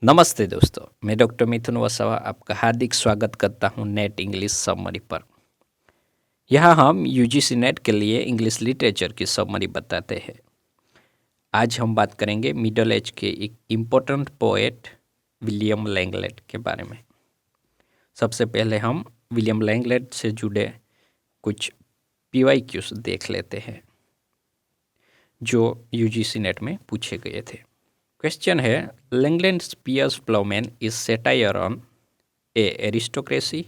नमस्ते दोस्तों, मैं डॉक्टर मिथुन वसावा आपका हार्दिक स्वागत करता हूं नेट इंग्लिश समरी पर। यहाँ हम यूजीसी नेट के लिए इंग्लिश लिटरेचर की समरी बताते हैं। आज हम बात करेंगे मिडल एज के एक इम्पोर्टेंट पोएट विलियम लैंगलेट के बारे में। सबसे पहले हम विलियम लैंगलेट से जुड़े कुछ PYQs देख लेते हैं जो यूजीसी नेट में पूछे गए थे। क्वेश्चन है, Langland's Piers Plowman is satire on A aristocracy,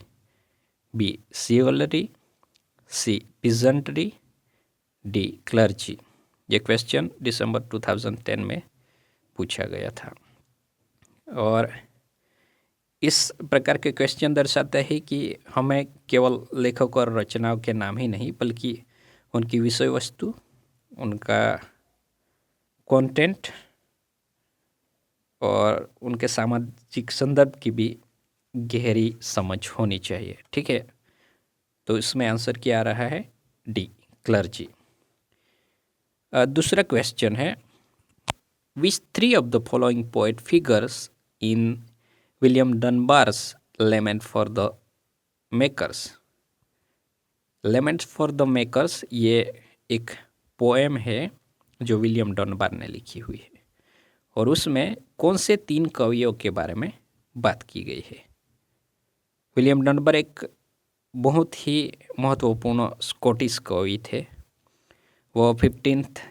B chivalry, C peasantry, D clergy. ये क्वेश्चन दिसंबर 2010 में पूछा गया था और इस प्रकार के क्वेश्चन दर्शाते हैं कि हमें केवल लेखक और रचनाओं के नाम ही नहीं बल्कि उनकी विषय वस्तु, उनका कंटेंट और उनके सामाजिक संदर्भ की भी गहरी समझ होनी चाहिए। ठीक है, तो इसमें आंसर क्या आ रहा है? D clergy. दूसरा क्वेश्चन है, which three of the following poet figures in William Dunbar's Lament for the Makers. Lament for the Makers ये एक पोएम है जो विलियम डनबार ने लिखी हुई है और उसमें कौन से 3 कवियों के बारे में बात की गई है। विलियम डनबार एक बहुत ही महत्वपूर्ण स्कॉटिश कवि थे। वो 15th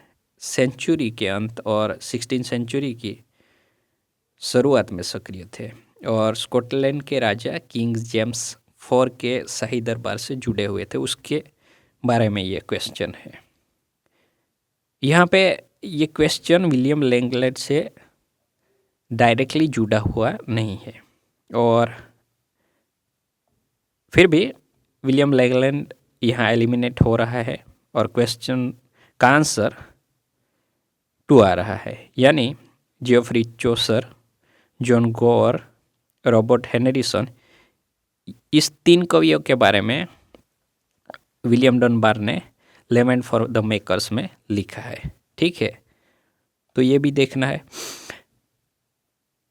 सेंचुरी के अंत और 16th सेंचुरी की शुरुआत में सक्रिय थे और स्कॉटलैंड के राजा किंग जेम्स 4 के शाही दरबार से जुड़े हुए थे। उसके बारे में ये क्वेश्चन है। यहाँ पे ये क्वेश्चन विलियम लैंगलेट से डायरेक्टली जुड़ा हुआ नहीं है और फिर भी विलियम लैंगलैंड यहाँ एलिमिनेट हो रहा है और क्वेश्चन का आंसर 2 आ रहा है, यानी जियोफ्री चौसर, जॉन गोर, रॉबर्ट हेनरिसन। इस 3 कवियों के बारे में विलियम डनबार ने लेमेंट फॉर द मेकर्स में लिखा है। ठीक है, तो ये भी देखना है।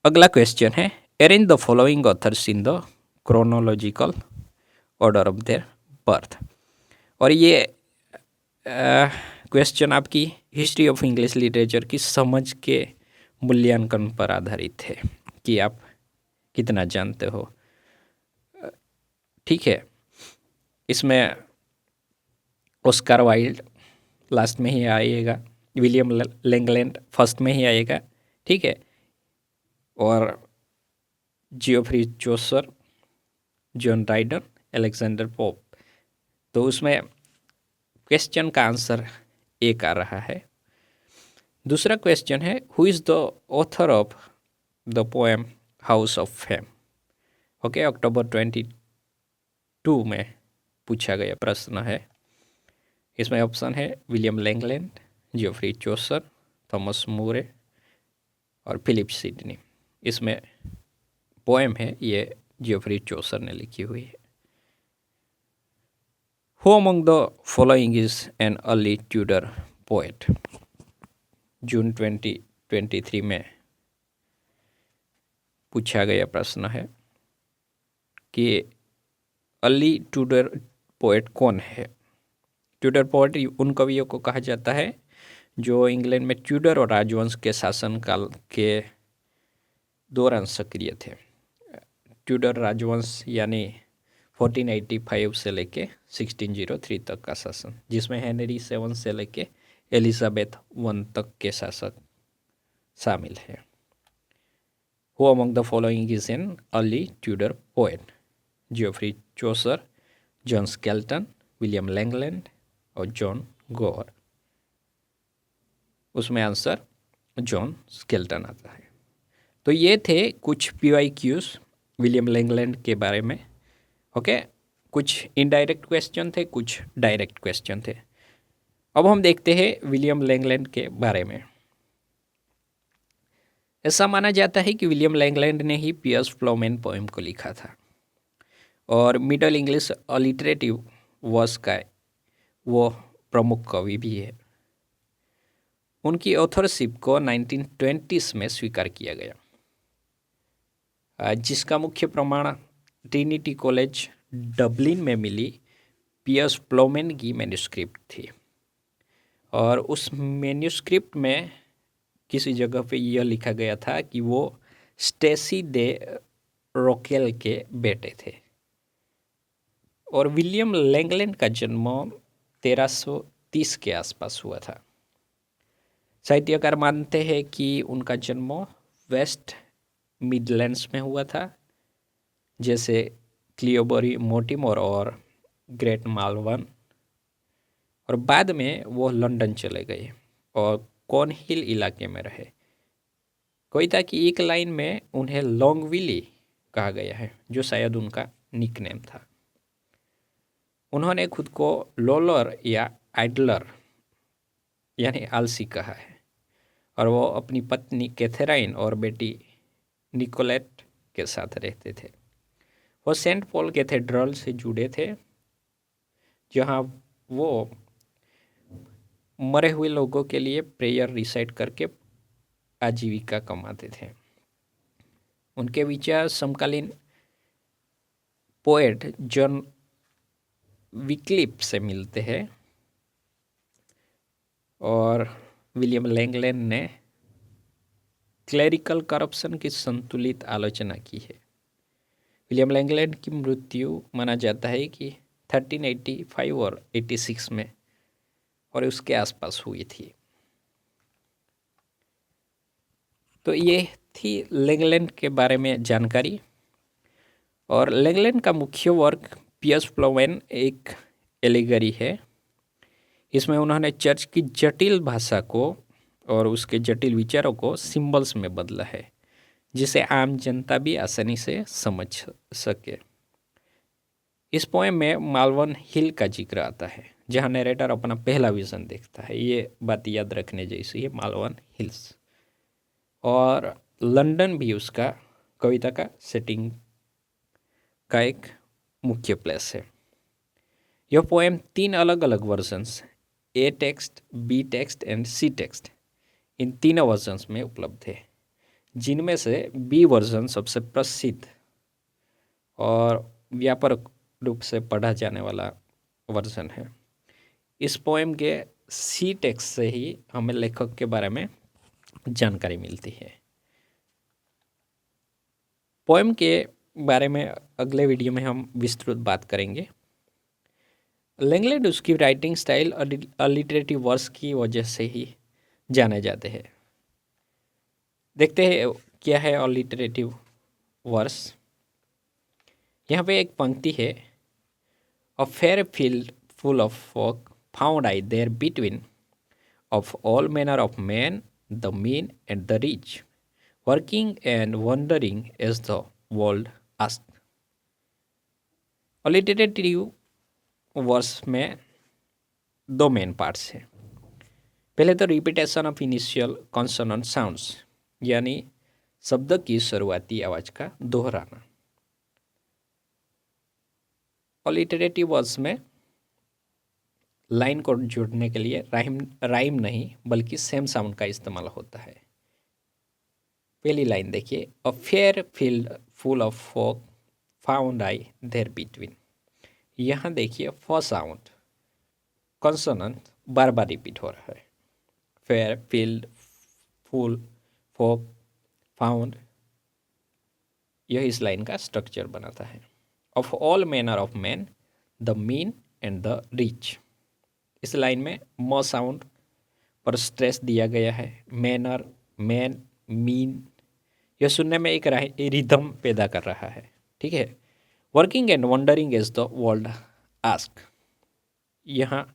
अगला क्वेश्चन है, arrange the following authors in the chronological order of their birth. और ये क्वेश्चन आपकी हिस्ट्री ऑफ इंग्लिश लिटरेचर की समझ के मूल्यांकन पर आधारित है कि आप कितना जानते हो। ठीक है, इसमें ऑस्कर वाइल्ड लास्ट में ही आएगा, विलियम लैंगलैंड फर्स्ट में ही आएगा। ठीक है, और जियोफ्री Chaucer, John Dryden, Alexander pope. तो उसमें क्वेश्चन का आंसर 1 आ रहा है। दूसरा क्वेश्चन है, who is the author of the poem House of Fame. Okay, अक्टूबर 22 में पूछा गया प्रश्न है। इसमें ऑप्शन है William Langland, Geoffrey Chaucer, Thomas More और फिलिप सिडनी। इसमें पोएम है ये जियोफ्री चौसर ने लिखी हुई है। Who among the following is an early Tudor poet? जून 2023 में पूछा गया प्रश्न है कि अर्ली ट्यूडर पोएट कौन है। ट्यूडर पोएट उन कवियों को कहा जाता है जो इंग्लैंड में ट्यूडर और राजवंश के शासनकाल के दौरान सक्रिय थे। ट्यूडर राजवंश यानी 1485 से लेके 1603 तक का शासन, जिसमें हेनरी 7 से लेके एलिजाबेथ 1 तक के शासक शामिल है। Who among the following is an early Tudor poet? Geoffrey Chaucer, John Skelton, William Langland और जॉन गोर। उसमें आंसर जॉन स्केल्टन आता है। तो ये थे कुछ PYQs विलियम लैंगलैंड के बारे में। ओके, कुछ इनडायरेक्ट क्वेश्चन थे, कुछ डायरेक्ट क्वेश्चन थे। अब हम देखते हैं विलियम लैंगलैंड के बारे में। ऐसा माना जाता है कि विलियम लैंगलैंड ने ही पियर्स प्लाउमैन पोएम को लिखा था और मिडल इंग्लिश अलिटरेटिव वर्स का वो प्रमुख कवि भी है। उनकी ऑथरशिप को 1920s में स्वीकार किया गया, जिसका मुख्य प्रमाण ट्रिनिटी कॉलेज डबलिन में मिली पियर्स प्लोमेन की मैन्युस्क्रिप्ट थी। और उस मैन्युस्क्रिप्ट में किसी जगह पे यह लिखा गया था कि वो स्टेसी दे रोकेल के बेटे थे। और विलियम लैंगलैंड का जन्म 1330 के आसपास हुआ था। साहित्यकार मानते हैं कि उनका जन्म वेस्ट मिडलैंड्स में हुआ था, जैसे क्लियोबरी मोटिमोर और ग्रेट मालवन। और बाद में वो लंदन चले गए और कॉर्नहिल इलाके में रहे। कविता की एक लाइन में उन्हें लॉन्गविली कहा गया है, जो शायद उनका निकनेम था। उन्होंने खुद को लोलर या आइडलर यानी आलसी कहा है। और वो अपनी पत्नी कैथेराइन और बेटी निकोलेट के साथ रहते थे। वो सेंट पॉल कैथेड्रल से जुड़े थे, जहाँ वो मरे हुए लोगों के लिए प्रेयर रिसाइट करके आजीविका कमाते थे। उनके विचार समकालीन पोएट जॉन विक्लिफ से मिलते हैं। और विलियम लैंगलैंड ने क्लेरिकल करप्शन की संतुलित आलोचना की है। विलियम लैंगलैंड की मृत्यु माना जाता है कि 1385 और 86 में और उसके आसपास हुई थी। तो ये थी लैंगलैंड के बारे में जानकारी। और लैंगलैंड का मुख्य वर्क पियर्स प्लोमेन एक एलिगरी है। इसमें उन्होंने चर्च की जटिल भाषा को और उसके जटिल विचारों को सिंबल्स में बदला है, जिसे आम जनता भी आसानी से समझ सके। इस पोएम में मालवन हिल का जिक्र आता है, जहाँ नरेटर अपना पहला विजन देखता है। ये बात याद रखने जैसी है, मालवन हिल्स। और लंदन भी उसका कविता का सेटिंग का एक मुख्य प्लेस है। यह पोएम 3 अलग अलग versions, A text, B text and C text, इन तीनों वर्जन्स में उपलब्ध है, जिनमें से बी वर्जन सबसे प्रसिद्ध और व्यापक रूप से पढ़ा जाने वाला वर्जन है। इस पोएम के सी टेक्स्ट से ही हमें लेखक के बारे में जानकारी मिलती है। पोएम के बारे में अगले वीडियो में हम विस्तृत बात करेंगे। लैंगलैंड उसकी राइटिंग स्टाइल अलिटरेटिव वर्स की वजह से ही जाने जाते हैं। देखते हैं क्या है अलिटरेटिव वर्स। यहाँ पे एक पंक्ति है, अ fair field full of folk found I there between, of all manner of men, the mean and the rich, working and wondering as the world asked। Alliterative verse में 2 मेन पार्ट्स हैं। पहले तो repetition of initial consonant sounds, यानी शब्द की शुरुआती आवाज का दोहराना। अलिटरेटिव वर्स में लाइन को जोड़ने के लिए राइम नहीं बल्कि सेम साउंड का इस्तेमाल होता है। पहली लाइन देखिए, a fair field full of folk found I there between. यहाँ देखिए फ साउंड कॉन्सोनेंट बार बार रिपीट हो रहा है। Fair field full folk found, यह इस लाइन का स्ट्रक्चर बनाता है। Of all manner of man, the mean and the rich, इस लाइन में म साउंड पर स्ट्रेस दिया गया है। मैनर, मैन, मीन, यह सुनने में एक रिदम पैदा कर रहा है। ठीक है। Working and wondering as the world ask, यहाँ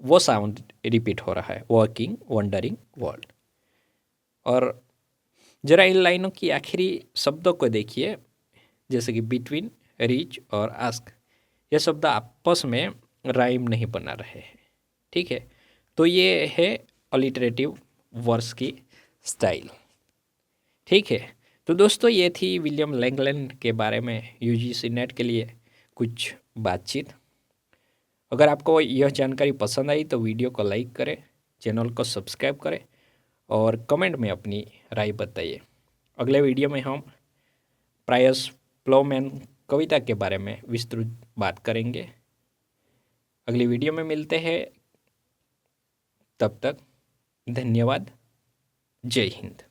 वो साउंड रिपीट हो रहा है, वर्किंग, वंडरिंग, वर्ल्ड। और जरा इन लाइनों की आखिरी शब्दों को देखिए, जैसे कि बिटवीन, रिच और आस्क, यह शब्द आपस में राइम नहीं बना रहे हैं। ठीक है। तो ये है अलिटरेटिव वर्स की स्टाइल। ठीक है। तो दोस्तों, ये थी विलियम लैंगलैंड के बारे में यूजीसी नेट के लिए कुछ बातचीत। अगर आपको यह जानकारी पसंद आई तो वीडियो को लाइक करें, चैनल को सब्सक्राइब करें और कमेंट में अपनी राय बताइए। अगले वीडियो में हम प्रायस फ्लोमैन कविता के बारे में विस्तृत बात करेंगे। अगली वीडियो में मिलते हैं, तब तक धन्यवाद। जय हिंद।